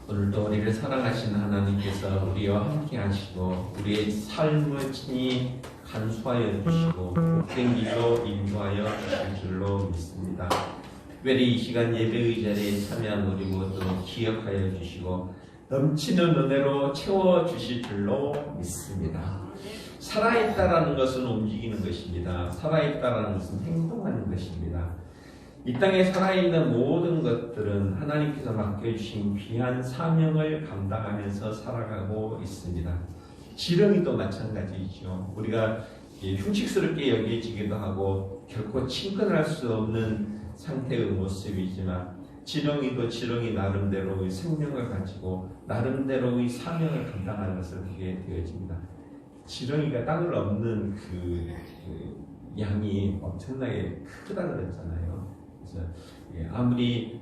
오늘도 우리를 사랑하신 하나님께서 우리와 함께 하시고 우리의 삶을 친히 간수하여 주시고 복된 길로 인도하여 주실 줄로 믿습니다. 특별히 이 시간 예배의 자리에 참여한 우리 모두 기억하여 주시고 넘치는 은혜로 채워주실 줄로 믿습니다. 살아있다라는 것은 움직이는 것입니다. 살아있다라는 것은 행동하는 것입니다. 이 땅에 살아있는 모든 것들은 하나님께서 맡겨주신 귀한 사명을 감당하면서 살아가고 있습니다. 지렁이도 마찬가지이죠. 우리가 흉측스럽게 여겨지기도 하고 결코 친근할 수 없는 상태의 모습이지만 지렁이도 지렁이 나름대로의 생명을 가지고 나름대로의 사명을 감당하는 것을 보게 되어집니다. 지렁이가 땅을 엎는 그 양이 엄청나게 크다고 그랬잖아요. 그래서 아무리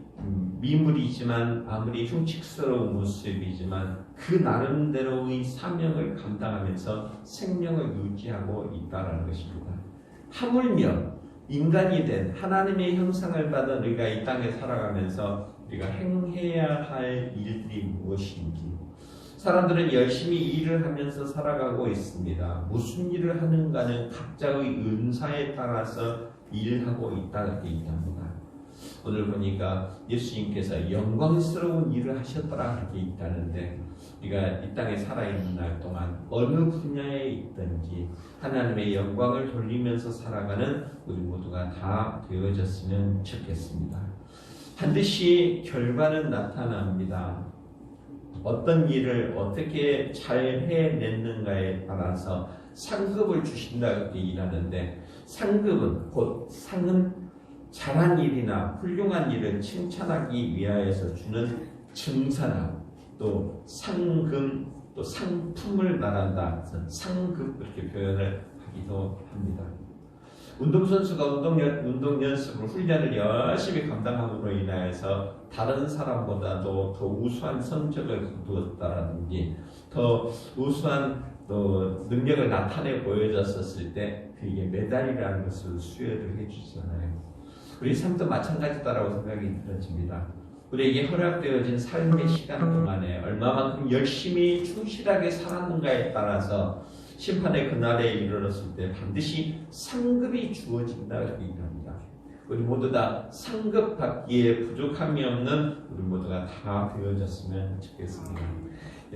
미물이지만 아무리 흉측스러운 모습이지만 그 나름대로의 사명을 감당하면서 생명을 유지하고 있다는 것입니다. 하물며 인간이 된 하나님의 형상을 받은 우리가 이 땅에 살아가면서 우리가 행해야 할 일들이 무엇인지, 사람들은 열심히 일을 하면서 살아가고 있습니다. 무슨 일을 하는가는 각자의 은사에 따라서 일하고 있다고 얘기합니다. 오늘 보니까 예수님께서 영광스러운 일을 하셨더라 그렇게 있다는데, 우리가 이 땅에 살아있는 날 동안 어느 분야에 있든지 하나님의 영광을 돌리면서 살아가는 우리 모두가 다 되어졌으면 좋겠습니다. 반드시 결과는 나타납니다. 어떤 일을 어떻게 잘 해냈는가에 따라서 상급을 주신다 그렇게 일하는데, 상급은 곧 상은 잘한 일이나 훌륭한 일을 칭찬하기 위하여서 주는 증사나 또 상금 또 상품을 말한다. 상급 그렇게 표현을 하기도 합니다. 운동선수가 운동 연습을 훈련을 열심히 감당함으로 인하여서 다른 사람보다도 더 우수한 성적을 거두었다라든지 더 우수한 또 능력을 나타내 보여줬었을 때 그게 메달이라는 것을 수여를 해주잖아요. 우리 삶도 마찬가지다라고 생각이 들어집니다. 우리에게 허락되어진 삶의 시간 동안에 얼마만큼 열심히 충실하게 살았는가에 따라서 심판의 그날에 이르렀을 때 반드시 상급이 주어진다 이렇게 얘기합니다. 우리 모두 다 상급 받기에 부족함이 없는 우리 모두가 다 되어졌으면 좋겠습니다.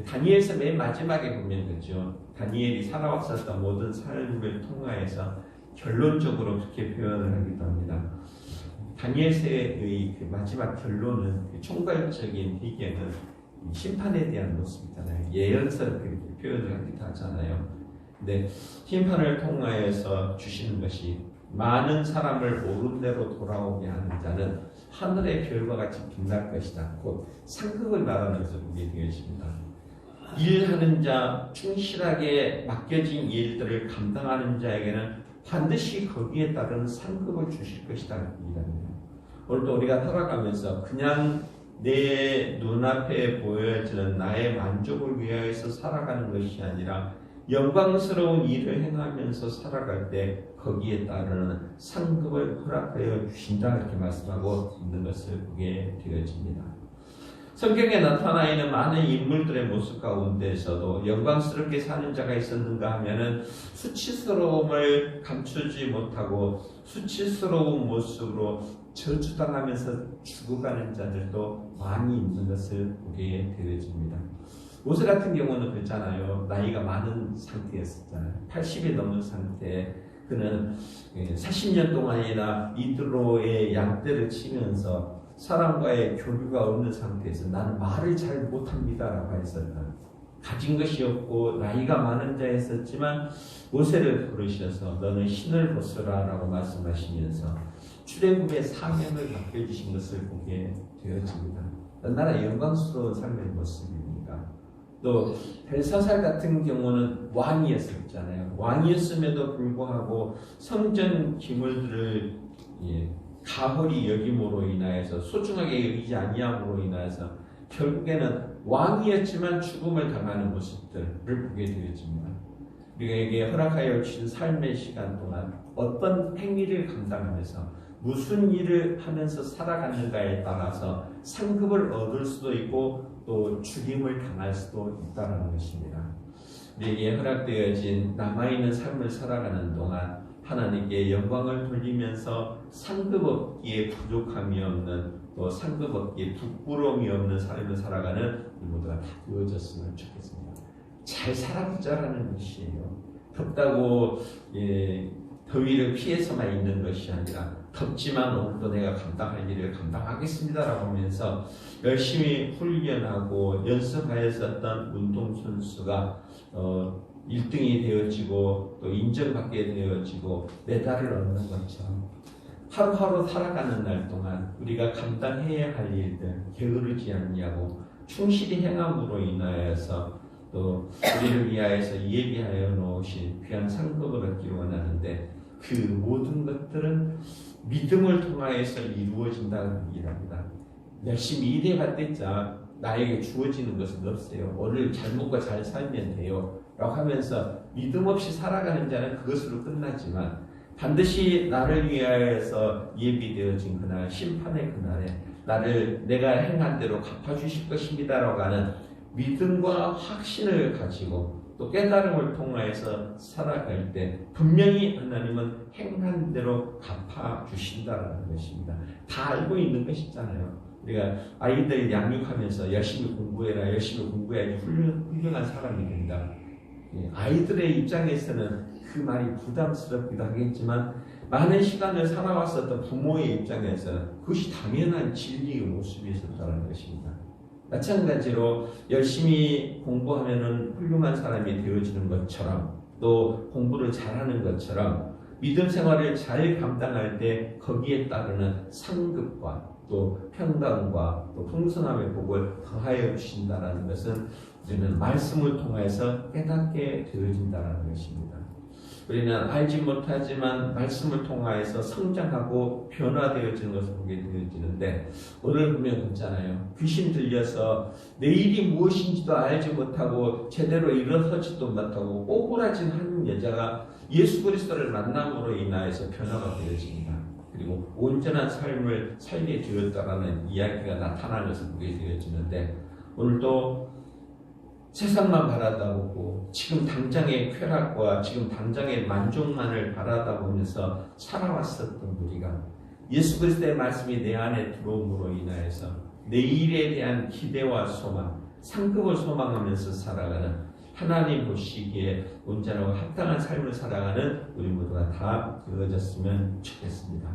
다니엘서 맨 마지막에 보면 그죠. 다니엘이 살아왔었던 모든 삶을 통하여서 결론적으로 그렇게 표현을 하기도 합니다. 다니엘서의 그 마지막 결론은 그 총괄적인 배경은 심판에 대한 모습이잖아요. 예언서를 그렇게 표현을 하기도 하잖아요. 근데 심판을 통하여서 주시는 것이 많은 사람을 옳은 대로 돌아오게 하는 자는 하늘의 별과 같이 빛날 것이다. 곧 상급을 말하는 것을 보게 되어집니다. 일하는 자, 충실하게 맡겨진 일들을 감당하는 자에게는 반드시 거기에 따른 상급을 주실 것이다. 오늘도 우리가 살아가면서 그냥 내 눈앞에 보여지는 나의 만족을 위하여서 살아가는 것이 아니라 영광스러운 일을 행하면서 살아갈 때 거기에 따르는 상급을 허락하여 주신다 이렇게 말씀하고 있는 것을 보게 되어집니다. 성경에 나타나 있는 많은 인물들의 모습 가운데서도 영광스럽게 사는 자가 있었는가 하면은 수치스러움을 감추지 못하고 수치스러운 모습으로 저주당하면서 죽어가는 자들도 많이 있는 것을 보게 되어집니다. 모세 같은 경우는 그렇잖아요. 나이가 많은 상태였었잖아요. 80이 넘은 상태에 그는 40년 동안이나 이드로의 양떼를 치면서 사람과의 교류가 없는 상태에서 나는 말을 잘 못합니다라고 했었다. 가진 것이 없고 나이가 많은 자였었지만 모세를 부르셔서 너는 신을 벗으라 라고 말씀하시면서 출애굽의 사명을 맡겨주신 것을 보게 되어집니다. 얼마나 영광스러운 삶의 모습입니다. 또 벨사살 같은 경우는 왕이었었잖아요. 왕이었음에도 불구하고 성전 기물들을 가홀히 여김으로 인하여서 소중하게 여기지 아니함으로 인하여서 결국에는 왕이었지만 죽음을 당하는 모습들을 보게 되어집니다. 우리에게 허락하여 주신 삶의 시간 동안 어떤 행위를 감당하면서 무슨 일을 하면서 살아가는가에 따라서 상급을 얻을 수도 있고 또 죽임을 당할 수도 있다는 것입니다. 우리에게 허락되어진 남아있는 삶을 살아가는 동안 하나님께 영광을 돌리면서 상급 얻기에 부족함이 없는 또 상급 얻기에 부끄러움이 없는 삶을 살아가는 우리 모두가 다 되어졌으면 좋겠습니다. 잘 살아보자라는 것이에요. 덥다고 더위를 피해서만 있는 것이 아니라 덥지만 오늘도 내가 감당할 일을 감당하겠습니다라고 하면서 열심히 훈련하고 연습하였었던 운동선수가 1등이 되어지고 또 인정받게 되어지고 메달을 얻는 것처럼 하루하루 살아가는 날 동안 우리가 감당해야 할 일들 게으르지 않냐고 충실히 행함으로 인하여서 또 우리를 위하여서 예비하여 놓으신 귀한 상급을 얻기를 원하는데 그 모든 것들은 믿음을 통하여서 이루어진다는 얘기랍니다. 열심히 일해봤댔자 나에게 주어지는 것은 없어요. 오늘 잘 먹고 잘 살면 돼요 라고 하면서 믿음 없이 살아가는 자는 그것으로 끝나지만 반드시 나를 위하여서 예비되어진 그날 심판의 그날에 나를 내가 행한 대로 갚아주실 것입니다 라고 하는 믿음과 확신을 가지고 또 깨달음을 통하여서 살아갈 때 분명히 하나님은 행한 대로 갚아주신다는 것입니다. 다 알고 있는 것이잖아요. 우리가 아이들 양육하면서 열심히 공부해라 열심히 공부해야지 훌륭한 사람이 된다. 아이들의 입장에서는 그 말이 부담스럽기도 하겠지만 많은 시간을 살아왔었던 부모의 입장에서 그것이 당연한 진리의 모습이 있었다는 것입니다. 마찬가지로 열심히 공부하면은 훌륭한 사람이 되어지는 것처럼 또 공부를 잘하는 것처럼 믿음 생활을 잘 감당할 때 거기에 따르는 상급과 또 평강과 또 풍성함의 복을 더하여 주신다는 것은 우리는 말씀을 통해서 깨닫게 되어진다는 것입니다. 우리는 알지 못하지만 말씀을 통하여서 성장하고 변화되어지는 것을 보게 되어지는데 오늘 보면 있잖아요. 귀신 들려서 내일이 무엇인지도 알지 못하고 제대로 일어서지도 못하고 꼬꾸라진 한 여자가 예수 그리스도를 만남으로 인하여서 변화가 되어집니다. 그리고 온전한 삶을 살게 되었다라는 이야기가 나타나는 것을 보게 되어지는데 오늘도 세상만 바라다보고 지금 당장의 쾌락과 지금 당장의 만족만을 바라다보면서 살아왔었던 우리가 예수 그리스도의 말씀이 내 안에 들어옴으로 인하여서 내일에 대한 기대와 소망, 상급을 소망하면서 살아가는, 하나님 보시기에 온전하고 합당한 삶을 살아가는 우리 모두가 다 되어졌으면 좋겠습니다.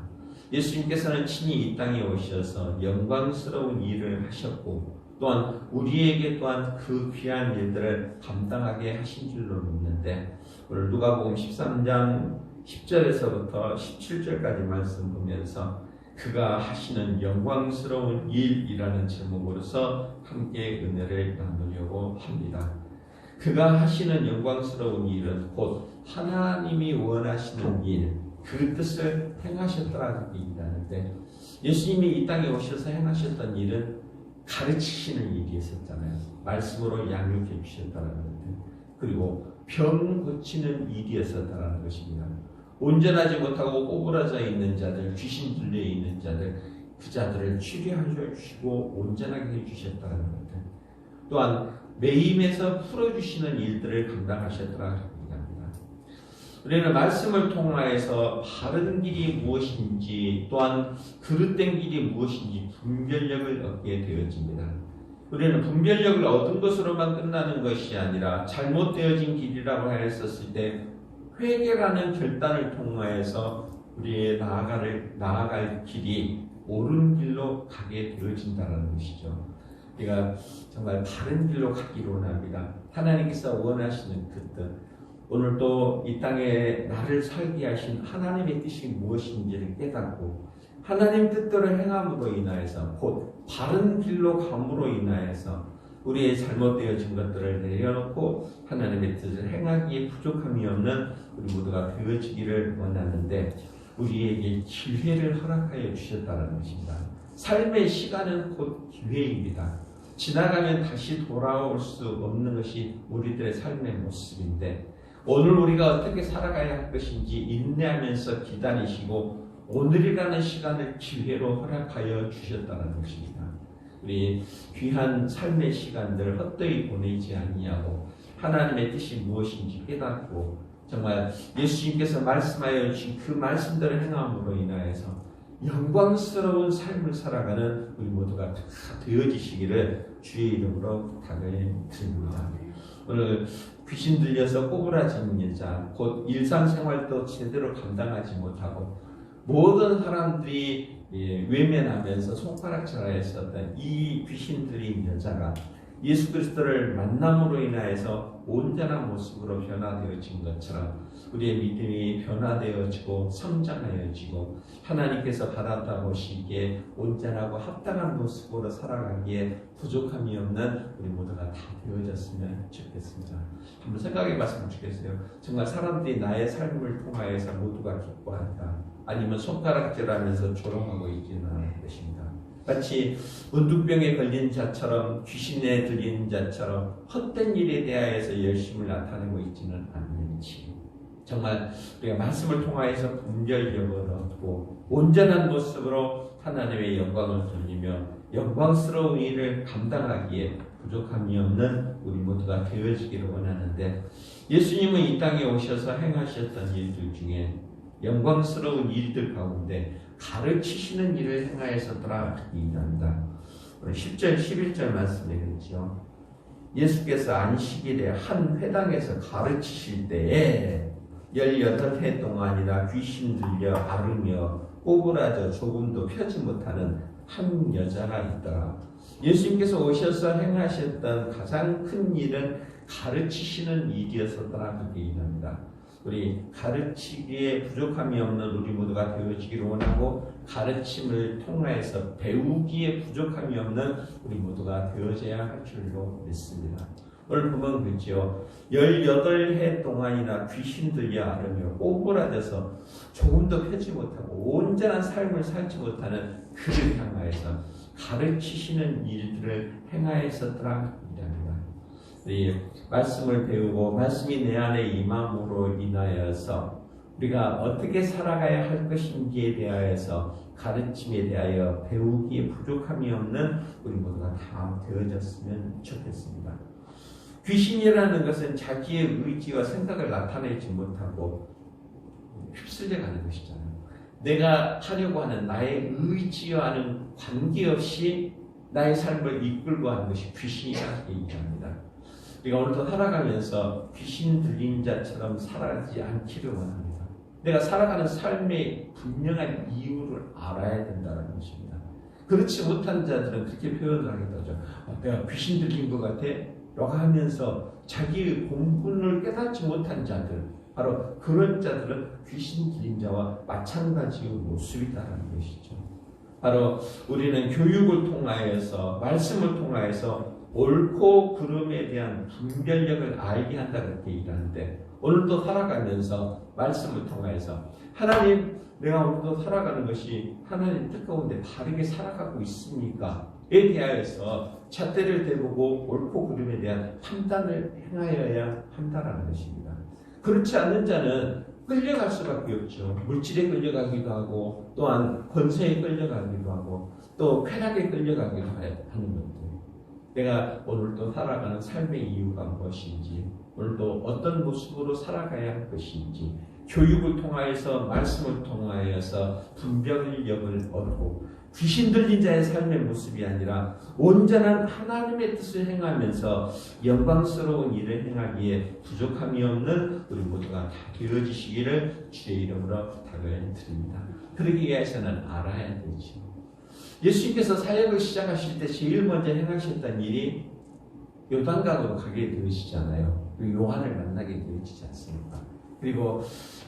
예수님께서는 친히 이 땅에 오셔서 영광스러운 일을 하셨고 또한 우리에게 또한 그 귀한 일들을 감당하게 하신 줄로 믿는데, 오늘 누가복음 13장 10절에서부터 17절까지 말씀 보면서 그가 하시는 영광스러운 일이라는 제목으로서 함께 은혜를 나누려고 합니다. 그가 하시는 영광스러운 일은 곧 하나님이 원하시는 일, 그 뜻을 행하셨더라고 얘기하는데, 예수님이 이 땅에 오셔서 행하셨던 일은 가르치시는 일이 있었잖아요. 말씀으로 양육해 주셨다는 것, 그리고 병 고치는 일이었었다는 것입니다. 온전하지 못하고 꼬부라져 있는 자들, 귀신 들려 있는 자들, 그 자들을 치료하여 주시고 온전하게 해주셨다는 것, 또한 매임에서 풀어주시는 일들을 감당하셨더라고 얘기합니다. 우리는 말씀을 통하여서 바른 길이 무엇인지, 또한 그릇된 길이 무엇인지 분별력을 얻게 되어집니다. 우리는 분별력을 얻은 것으로만 끝나는 것이 아니라 잘못되어진 길이라고 하였었을 때 회개라는 결단을 통하여서 우리의 나아갈 길이 옳은 길로 가게 되어진다는 것이죠. 우리가 정말 바른 길로 가기를 원합니다. 하나님께서 원하시는 그 뜻, 오늘도 이 땅에 나를 살게 하신 하나님의 뜻이 무엇인지를 깨닫고 하나님 뜻대로 행함으로 인하여서 곧 바른 길로 감으로 인하여서 우리의 잘못되어진 것들을 내려놓고 하나님의 뜻을 행하기에 부족함이 없는 우리 모두가 되어지기를 원하는데, 우리에게 기회를 허락하여 주셨다는 것입니다. 삶의 시간은 곧 기회입니다. 지나가면 다시 돌아올 수 없는 것이 우리들의 삶의 모습인데, 오늘 우리가 어떻게 살아가야 할 것인지 인내하면서 기다리시고 오늘이라는 시간을 기회로 허락하여 주셨다는 것입니다. 우리 귀한 삶의 시간들을 헛되이 보내지 아니하고 하나님의 뜻이 무엇인지 깨닫고 정말 예수님께서 말씀하여 주신 그 말씀들을 행함으로 인하여서 영광스러운 삶을 살아가는 우리 모두가 다 되어지시기를 주의 이름으로 부탁을 드립니다. 오늘 귀신 들려서 꼬부라진 여자, 곧 일상생활도 제대로 감당하지 못하고 모든 사람들이 외면하면서 손가락질을 했었던 이 귀신 들린 여자가 예수 그리스도를 만남으로 인하여서 온전한 모습으로 변화되어진 것처럼 우리의 믿음이 변화되어지고 성장하여지고 하나님께서 바라다 보시기에 온전하고 합당한 모습으로 살아가기에 부족함이 없는 우리 모두가 다 되어졌으면 좋겠습니다. 한번 생각해 봤으면 좋겠어요. 정말 사람들이 나의 삶을 통하여서 모두가 기뻐한다, 아니면 손가락질하면서 조롱하고 있지는 않을 것입니다. 마치 문둥병에 걸린 자처럼, 귀신에 들린 자처럼 헛된 일에 대하여서 열심을 나타내고 있지는 않는지, 정말 우리가 말씀을 통하여서 분별력을 얻고 온전한 모습으로 하나님의 영광을 돌리며 영광스러운 일을 감당하기에 부족함이 없는 우리 모두가 되어지기를 원하는데, 예수님은 이 땅에 오셔서 행하셨던 일들 중에 영광스러운 일들 가운데 가르치시는 일을 행하였었더라 얘기합니다. 10절 11절 말씀에 그렇죠. 예수께서 안식일에 한 회당에서 가르치실 때에 18해 동안이나 귀신 들려 앓으며 꼬부라져 조금도 펴지 못하는 한 여자가 있더라. 예수님께서 오셔서 행하셨던 가장 큰 일은 가르치시는 일이었었더라 그렇게 얘기합니다. 우리 가르치기에 부족함이 없는 우리 모두가 되어지기를 원하고, 가르침을 통하여서 배우기에 부족함이 없는 우리 모두가 되어져야 할 줄로 믿습니다. 오늘 보면 그렇죠. 18해 동안이나 귀신 들려 앓으며 꼬부라져서 조금도 펴지 못하고 온전한 삶을 살지 못하는 그를 향하여서 가르치시는 일들을 행하였었더라 합니다. 우리 말씀을 배우고 말씀이 내 안에 임함으로 인하여서 우리가 어떻게 살아가야 할 것인지에 대하여서 가르침에 대하여 배우기에 부족함이 없는 우리 모두가 다 되어졌으면 좋겠습니다. 귀신이라는 것은 자기의 의지와 생각을 나타내지 못하고 휩쓸려가는 것이잖아요. 내가 하려고 하는 나의 의지와는 관계없이 나의 삶을 이끌고 하는 것이 귀신이라고 얘기합니다. 우리가 오늘도 살아가면서 귀신 들린 자처럼 살아가지 않기를 원합니다. 내가 살아가는 삶의 분명한 이유를 알아야 된다는 것입니다. 그렇지 못한 자들은 그렇게 표현을 하기도 하죠. 내가 귀신 들린 것 같아? 라고 하면서 자기의 본분을 깨닫지 못한 자들, 바로 그런 자들은 귀신 들린 자와 마찬가지의 모습이다라는 것이죠. 바로 우리는 교육을 통하여서, 말씀을 통하여서 옳고 그름에 대한 분별력을 알게 한다 그렇게 얘기하는데, 오늘도 살아가면서 말씀을 통하여서 하나님, 내가 오늘도 살아가는 것이 하나님 뜻 가운데 바르게 살아가고 있습니까? 에 대하여서 잣대를 대보고 옳고 그름에 대한 판단을 행하여야 한다는 것입니다. 그렇지 않는 자는 끌려갈 수밖에 없죠. 물질에 끌려가기도 하고, 또한 권세에 끌려가기도 하고, 또 쾌락에 끌려가기도 하는 것들. 내가 오늘도 살아가는 삶의 이유가 무엇인지, 오늘도 어떤 모습으로 살아가야 할 것인지, 교육을 통하여서, 말씀을 통하여서 분별력을 얻고, 귀신 들린 자의 삶의 모습이 아니라 온전한 하나님의 뜻을 행하면서 영광스러운 일을 행하기에 부족함이 없는 우리 모두가 다 되어지시기를 주의 이름으로 부탁을 드립니다. 그러기 위해서는 알아야 되죠. 예수님께서 사역을 시작하실 때 제일 먼저 행하셨던 일이 요단강으로 가게 되시잖아요. 요한을 만나게 되시지 않습니까? 그리고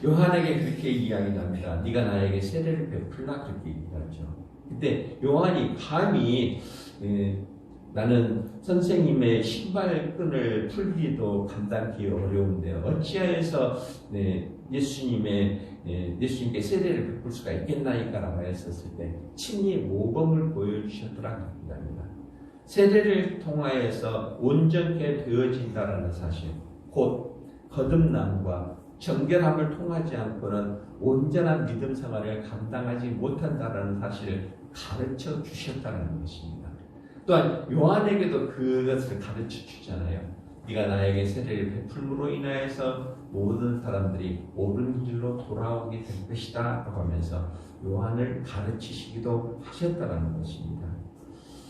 요한에게 그렇게 이야기합니다. 네가 나에게 세례를 베풀라 그렇게 얘기하죠. 그때 요한이 감히 나는 선생님의 신발끈을 풀기도 감당하기 어려운데 어찌하여서 예수님께 세례를 베풀 수가 있겠나이까라고 했었을 때 친히 모범을 보여주셨더라고 합니다. 세례를 통하여서 온전케 되어진다라는 사실, 곧 거듭남과 정결함을 통하지 않고는 온전한 믿음 생활을 감당하지 못한다라는 사실을 가르쳐 주셨다는 것입니다. 또한 요한에게도 그것을 가르쳐 주잖아요. 네가 나에게 세례를 베풀므로 인하여서 모든 사람들이 옳은 길로 돌아오게 될 것이다 라고 하면서 요한을 가르치시기도 하셨다는 것입니다.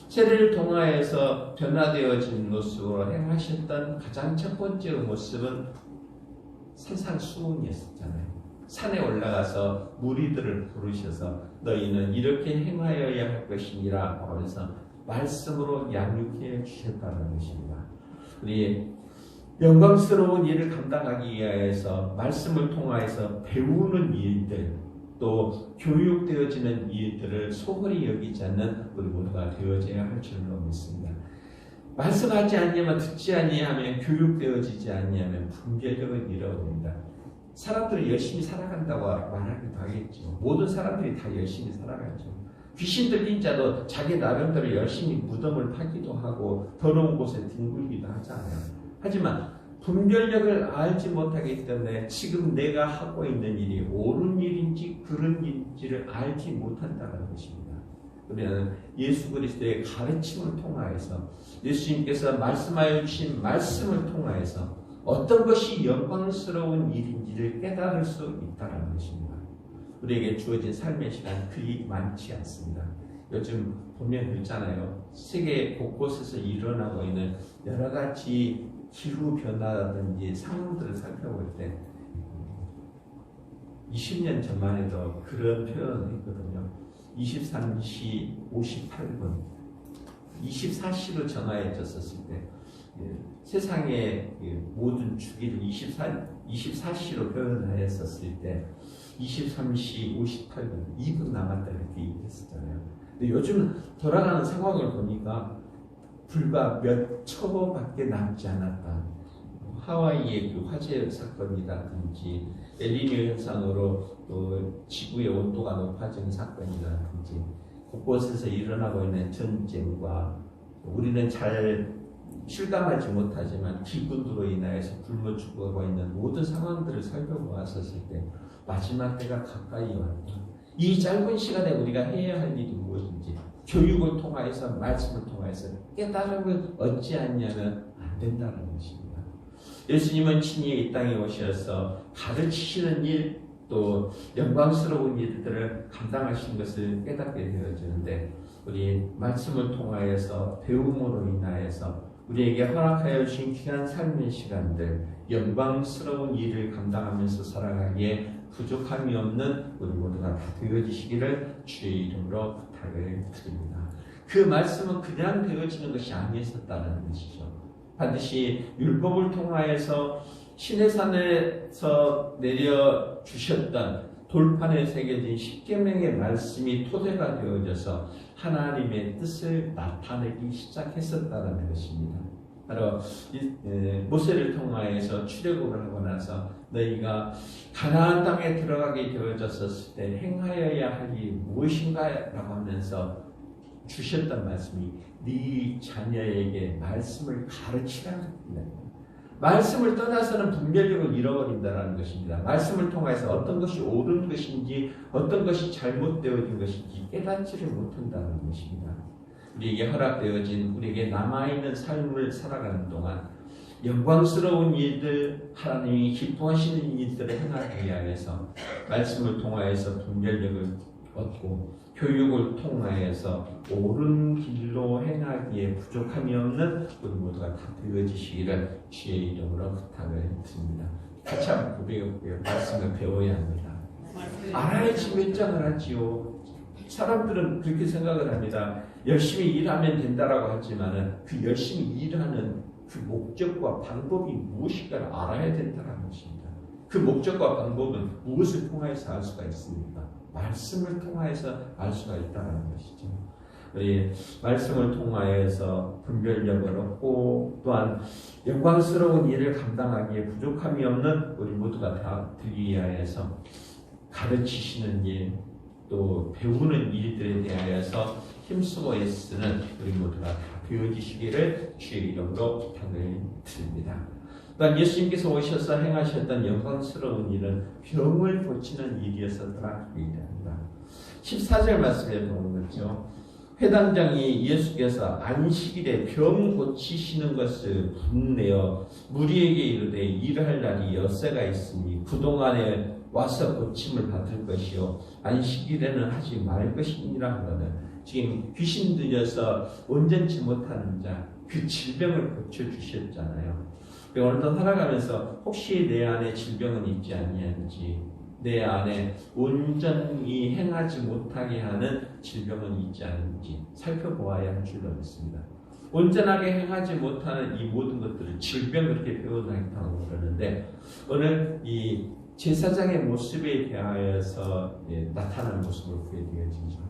세례를 통하여서 변화되어진 모습으로 행하셨던 가장 첫 번째 모습은 산상수훈이었잖아요. 산에 올라가서 무리들을 부르셔서 너희는 이렇게 행하여야 할 것이니라 하면서 말씀으로 양육해 주셨다는 것입니다. 우리 영광스러운 일을 감당하기 위해서 말씀을 통하여서 배우는 일들, 또 교육되어지는 일들을 소홀히 여기지 않는 우리 모두가 되어져야 할 줄로 믿습니다. 말씀하지 않냐면, 듣지 아니하면, 교육되어지지 아니하면 분별력을 잃어버립니다. 사람들은 열심히 살아간다고 말하기도 하겠죠. 모든 사람들이 다 열심히 살아가죠. 귀신 들린 자도 자기 나름대로 열심히 무덤을 파기도 하고 더러운 곳에 뒹굴기도 하잖아요. 하지만 분별력을 알지 못하기 때문에 지금 내가 하고 있는 일이 옳은 일인지 그른 일인지를 알지 못한다는 것입니다. 우리는 예수 그리스도의 가르침을 통하여서, 예수님께서 말씀하여 주신 말씀을 통하여서 어떤 것이 영광스러운 일인지를 깨달을 수 있다는 것입니다. 우리에게 주어진 삶의 시간 그리 많지 않습니다. 요즘 보면 있잖아요. 세계 곳곳에서 일어나고 있는 여러 가지 기후 변화라든지 상황들을 살펴볼 때 20년 전만 해도 그런 표현을 했거든요. 23시 58분 24시로 정하여졌었을 때 세상의 모든 주기를 24시로 표현을 했었을 때 23시 58분 2분 남았다 이렇게 얘기했었잖아요. 근데 요즘 돌아가는 상황을 보니까 불과 몇 초밖에 남지 않았다. 하와이의 그 화재 사건이라든지 엘니뇨 현상으로 또 지구의 온도가 높아지는 사건이라든지 곳곳에서 일어나고 있는 전쟁과 우리는 잘 실감하지 못하지만 기근으로 인하여서 굶어 죽어가고 있는 모든 상황들을 살펴보았었을 때 마지막 때가 가까이 왔다. 이 짧은 시간에 우리가 해야 할 일이 무엇인지 교육을 통하여서 말씀을 통하여서 깨달음을 얻지 않냐면 안 된다는 것입니다. 예수님은 친히 이 땅에 오셔서 가르치시는 일, 또 영광스러운 일들을 감당하신 것을 깨닫게 되어지는데 우리 말씀을 통하여서 배움으로 인하여서 우리에게 허락하여 주신 귀한 삶의 시간들, 영광스러운 일을 감당하면서 살아가기에 부족함이 없는 우리 모두가 다 되어지시기를 주의 이름으로 부탁을 드립니다. 그 말씀은 그냥 되어지는 것이 아니었다는 것이죠. 반드시 율법을 통하여서 시내산에서 내려주셨던 돌판에 새겨진 십계명의 말씀이 토대가 되어져서 하나님의 뜻을 나타내기 시작했었다는 것입니다. 바로 모세를 통하여서 출애굽을 하고 나서 너희가 가나안 땅에 들어가게 되어졌을 때 행하여야 할 일이 무엇인가 라고 하면서 주셨던 말씀이 네 자녀에게 말씀을 가르치라는 겁니다. 말씀을 떠나서는 분별력을 잃어버린다는 것입니다. 말씀을 통해서 어떤 것이 옳은 것인지 어떤 것이 잘못되어진 것인지 깨닫지를 못한다는 것입니다. 우리에게 허락되어진 우리에게 남아있는 삶을 살아가는 동안 영광스러운 일들, 하나님이 기뻐하시는 일들을 행하기 위하여서 말씀을 통하여서 분별력을 얻고 교육을 통하여서 옳은 길로 행하기에 부족함이 없는 우리 모두가 다 되어지시기를 주의 이름으로 부탁을 드립니다. 같이 한번 고백해볼게요. 말씀을 배워야 합니다. 알아야지 몇 장을 하지요. 사람들은 그렇게 생각을 합니다. 열심히 일하면 된다라고 하지만 그 열심히 일하는 그 목적과 방법이 무엇인가를 알아야 된다는 것입니다. 그 목적과 방법은 무엇을 통해서 알 수가 있습니까? 말씀을 통하여서 알 수가 있다는 것이죠. 우리 말씀을 통하여서 분별력을 얻고 또한 영광스러운 일을 감당하기에 부족함이 없는 우리 모두가 다 되기 위하여서 가르치시는 일, 또 배우는 일들에 대하여서 힘쓰고 애쓰는 우리 모두가 다 되어지시기를 주의 이름으로 부탁을 드립니다. 또한 예수님께서 오셔서 행하셨던 영광스러운 일은 병을 고치는 일이었었더라 얘기합니다. 14절 말씀에 보면 그렇죠. 회당장이 예수께서 안식일에 병 고치시는 것을 분내어 무리에게 이르되 일할 날이 엿새가 있으니 그동안에 와서 고침을 받을 것이요 안식일에는 하지 말 것이니라 하거든. 지금 귀신 들려서 온전치 못하는 자 그 질병을 고쳐주셨잖아요. 오늘도 살아가면서 혹시 내 안에 질병은 있지 아니한지, 내 안에 온전히 행하지 못하게 하는 질병은 있지 않은지 살펴보아야 할 줄로 믿습니다. 온전하게 행하지 못하는 이 모든 것들을 질병 그렇게 표현하겠다고 그러는데 오늘 이 제사장의 모습에 대하여서 나타나는 모습을 보게 되어지죠.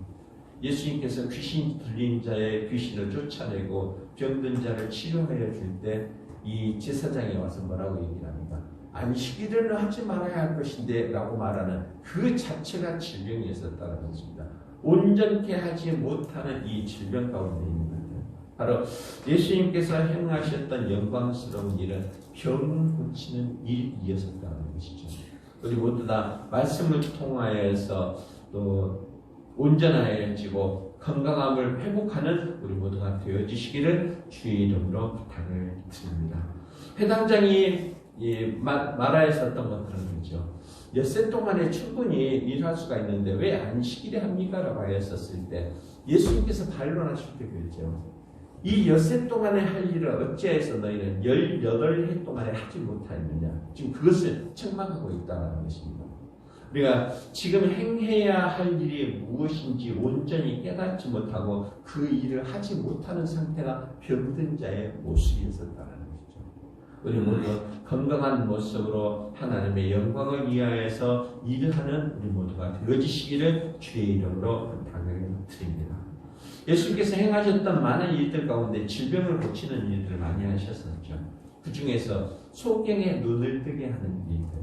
예수님께서 귀신 들린 자의 귀신을 쫓아내고 병든 자를 치료하여 줄 때 이 제사장이 와서 뭐라고 얘기를 합니다. 안식일은 하지 말아야 할 것인데 라고 말하는 그 자체가 질병이 있었다는 것입니다. 온전케 하지 못하는 이 질병 가운데 있는 것들, 바로 예수님께서 행하셨던 영광스러운 일은 병 고치는 일이었었다는 것이죠. 우리 모두 다 말씀을 통하여서 또 온전하여지고 건강함을 회복하는 우리 모두가 되어지시기를 주의 이름으로 부탁을 드립니다. 회당장이 말하였었던 것들은 그렇죠. 엿새 동안에 충분히 일할 수가 있는데 왜 안식일에 합니까? 라고 하였었을 때 예수님께서 반론하실 때 그랬죠. 이 엿새 동안에 할 일을 어찌해서 너희는 18해 동안에 하지 못하였느냐. 지금 그것을 책망하고 있다는 것입니다. 우리가 지금 행해야 할 일이 무엇인지 온전히 깨닫지 못하고 그 일을 하지 못하는 상태가 병든 자의 모습이었다는 것이죠. 우리 모두 건강한 모습으로 하나님의 영광을 위하여서 일을 하는 우리 모두가 되어지시기를 주의 이름으로 부탁을 드립니다. 예수님께서 행하셨던 많은 일들 가운데 질병을 고치는 일들을 많이 하셨었죠. 그 중에서 소경의 눈을 뜨게 하는 일들.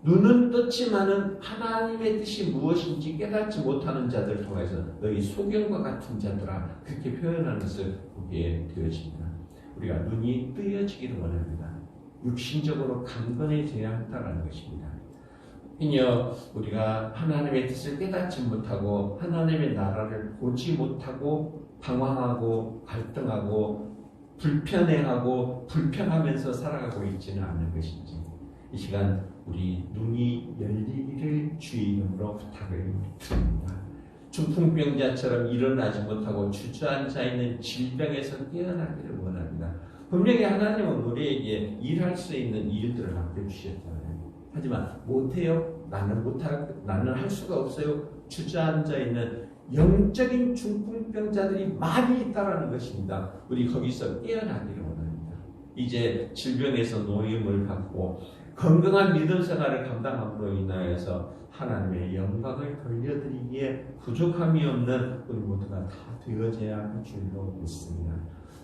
눈은 떴지만은 하나님의 뜻이 무엇인지 깨닫지 못하는 자들을 통해서 너희 소경과 같은 자들아 그렇게 표현하는 것을 보게 되어집니다. 우리가 눈이 뜨여지기를 원합니다. 육신적으로 강건해져야 한다는 것입니다. 이녀 우리가 하나님의 뜻을 깨닫지 못하고 하나님의 나라를 보지 못하고 방황하고 갈등하고 불편해하고 불평하면서 살아가고 있지는 않은 것인지 이 시간 우리 눈이 열리기를 주의 이름으로 부탁을 드립니다. 중풍병자처럼 일어나지 못하고 주저앉아 있는 질병에서 깨어나기를 원합니다. 분명히 하나님은 우리에게 일할 수 있는 일들을 맡겨주셨잖아요. 하지만 못해요? 나는 할 수가 없어요. 주저앉아 있는 영적인 중풍병자들이 많이 있다는 것입니다. 우리 거기서 깨어나기를 원합니다. 이제 질병에서 노임을 받고 건강한 믿음 생활을 감당함으로 인하여서 하나님의 영광을 돌려드리기에 부족함이 없는 우리 모두가 다 되어져야 할 줄로 믿습니다.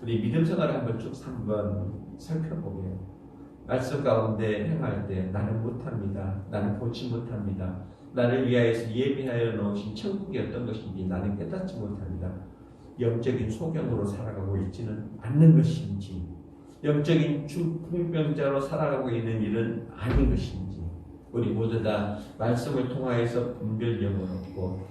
우리 믿음 생활을 한번 쭉 살펴보게요. 말씀 가운데 행할 때 나는 못합니다. 나는 보지 못합니다. 나를 위하여서 예비하여 놓으신 천국이 어떤 것인지 나는 깨닫지 못합니다. 영적인 소경으로 살아가고 있지는 않는 것인지, 영적인 중풍병자로 살아가고 있는 일은 아닌 것인지, 우리 모두 다 말씀을 통하여서 분별력을 얻고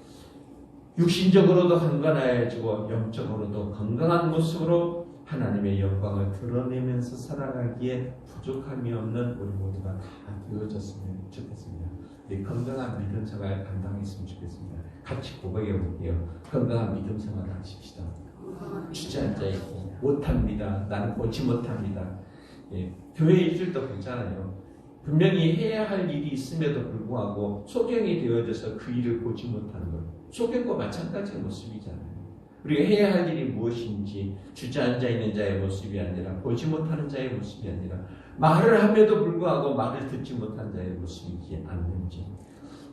육신적으로도 강건해지고 영적으로도 건강한 모습으로 하나님의 영광을 드러내면서 살아가기에 부족함이 없는 우리 모두가 다 되어졌으면 좋겠습니다. 우리 건강한 믿음 생활 감당했으면 좋겠습니다. 같이 고백해 볼게요. 건강한 믿음 생활을 하십시다. 주저앉아 있고 못합니다. 나는 보지 못합니다. 교회 일주일도 괜찮아요. 분명히 해야 할 일이 있음에도 불구하고 소경이 되어져서 그 일을 보지 못하는 것. 소경과 마찬가지의 모습이잖아요. 우리가 해야 할 일이 무엇인지 주저앉아 있는 자의 모습이 아니라 보지 못하는 자의 모습이 아니라 말을 함에도 불구하고 말을 듣지 못한 자의 모습이지 않는지,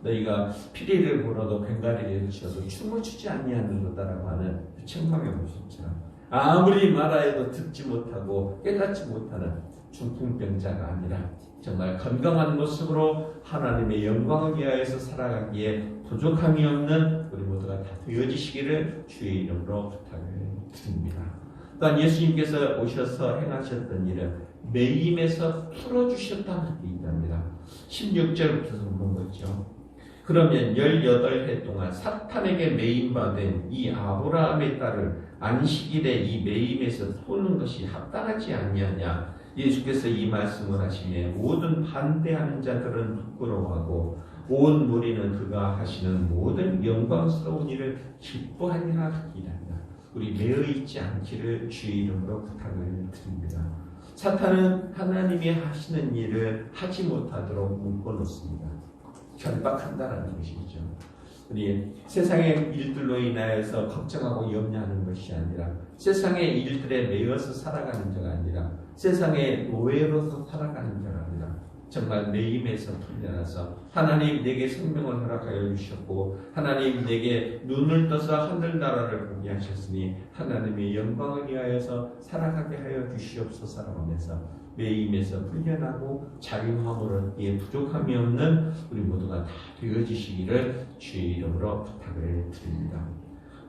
너희가 피리를 불어도 괭가리를 치어도 춤을 추지 아니하는도다라고 하는 책망의 모습처럼 아무리 말하여도 듣지 못하고 깨닫지 못하는 중풍병자가 아니라 정말 건강한 모습으로 하나님의 영광을 위하여서 살아가기에 부족함이 없는 우리 모두가 다 되어지시기를 주의 이름으로 부탁을 드립니다. 또한 예수님께서 오셔서 행하셨던 일은 매임에서 풀어주셨다는 게 있답니다. 16절부터 본 거죠. 그러면 18해 동안 사탄에게 매임받은 이 아브라함의 딸을 안식일에 이 매임에서 푸는 것이 합당하지 아니하냐. 예수께서 이 말씀을 하시며 모든 반대하는 자들은 부끄러워하고 온 무리는 그가 하시는 모든 영광스러운 일을 기뻐하리라 하기란다. 우리 매여 있지 않기를 주의 이름으로 부탁을 드립니다. 사탄은 하나님이 하시는 일을 하지 못하도록 묶어놓습니다. 결박한다라는 것이죠. 우리 세상의 일들로 인하여서 걱정하고 염려하는 것이 아니라 세상의 일들에 매여서 살아가는 자가 아니라 세상의 노예로서 살아가는 자가 아니라 정말 매임에서 풀려나서 하나님 내게 생명을 허락하여 주셨고 하나님 내게 눈을 떠서 하늘나라를 보게 하셨으니 하나님의 영광을 위하여서 살아가게 하여 주시옵소서라고 하면서 매임에서 풀려나고 자유함으로 얻기에 부족함이 없는 우리 모두가 다 되어지시기를 주의 이름으로 부탁을 드립니다.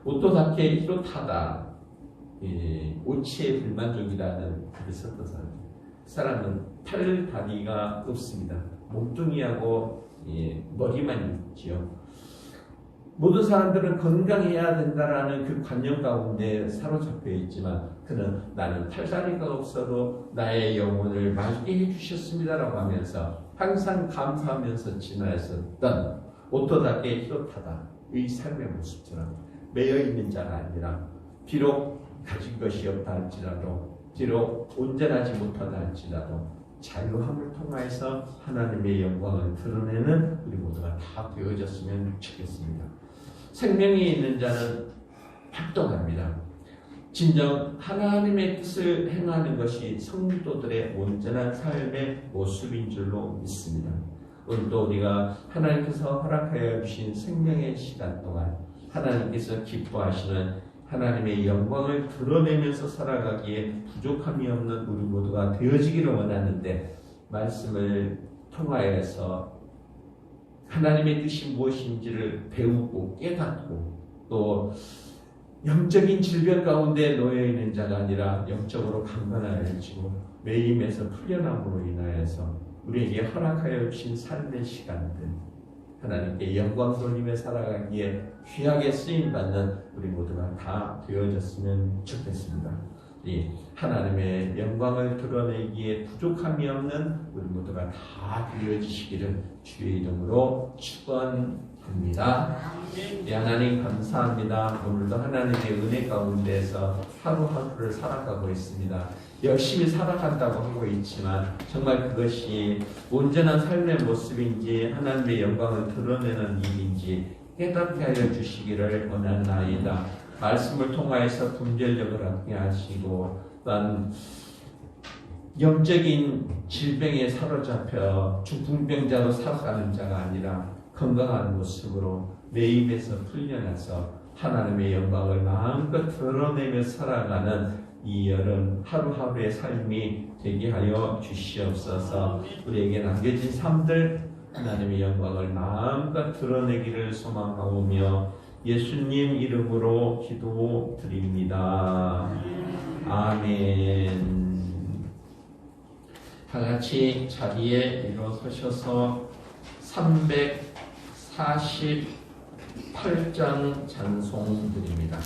옷도 닿게 희롯하다. 오치에 불만족이라는 글을 썼던 사람은 팔 다리가 없습니다. 몸뚱이하고 머리만 있지요. 모든 사람들은 건강해야 된다라는 그 관념 가운데 사로잡혀 있지만 그는 나는 팔다리가 없어도 나의 영혼을 맑게 해주셨습니다라고 하면서 항상 감사하면서 지나했었던 옷도 닿게 희롯하다 이 삶의 모습처럼 매여있는 자가 아니라 비록 가진 것이 없다 할지라도 비록 온전하지 못하다 할지라도 자유함을 통하여서 하나님의 영광을 드러내는 우리 모두가 다 되어졌으면 좋겠습니다. 생명이 있는 자는 활동합니다. 진정 하나님의 뜻을 행하는 것이 성도들의 온전한 삶의 모습인 줄로 믿습니다. 오늘도 우리가 하나님께서 허락하여 주신 생명의 시간 동안 하나님께서 기뻐하시는 하나님의 영광을 드러내면서 살아가기에 부족함이 없는 우리 모두가 되어지기를 원하는데 말씀을 통하여서 하나님의 뜻이 무엇인지를 배우고 깨닫고 또 영적인 질병 가운데 놓여있는 자가 아니라 영적으로 강건하여지고 매임에서 풀려남으로 인하여서 우리에게 허락하여 주신 삶의 시간들 하나님께 영광 돌리며 살아가기에 귀하게 쓰임받는 우리 모두가 다 되어졌으면 좋겠습니다. 하나님의 영광을 드러내기에 부족함이 없는 우리 모두가 다 되어지시기를 주의 이름으로 축원합니다. 하나님 감사합니다. 오늘도 하나님의 은혜 가운데서 하루하루를 살아가고 있습니다. 열심히 살아간다고 하고 있지만 정말 그것이 온전한 삶의 모습인지 하나님의 영광을 드러내는 일인지 깨닫게 하여 주시기를 원하나이다. 말씀을 통하여서 분별력을 얻게 하시고 또한 영적인 질병에 사로잡혀 중풍병자로 살아가는 자가 아니라 건강한 모습으로 내 입에서 풀려나서 하나님의 영광을 마음껏 드러내며 살아가는 이 여름 하루하루의 삶이 되게 하여 주시옵소서. 우리에게 남겨진 삶들 하나님의 영광을 마음껏 드러내기를 소망하오며 예수님 이름으로 기도드립니다. 아멘. 다 같이 자리에 일어서셔서 348장 찬송 드립니다.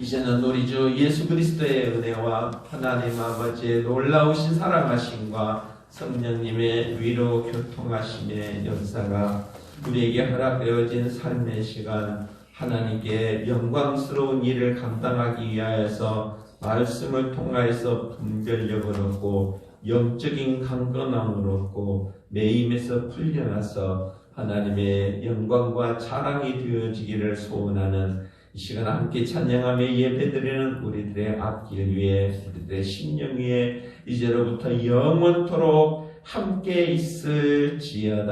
이제는 우리 주 예수 그리스도의 은혜와 하나님 아버지의 놀라우신 사랑하심과 성령님의 위로 교통하심의 역사가 우리에게 허락되어진 삶의 시간 하나님께 영광스러운 일을 감당하기 위하여서 말씀을 통하여서 분별력을 얻고 영적인 강건함을 얻고 내 힘에서 풀려나서 하나님의 영광과 자랑이 되어지기를 소원하는 이 시간 함께 찬양하며 예배드리는 우리들의 앞길 위에 우리들의 심령 위에 이제로부터 영원토록 함께 있을지어다.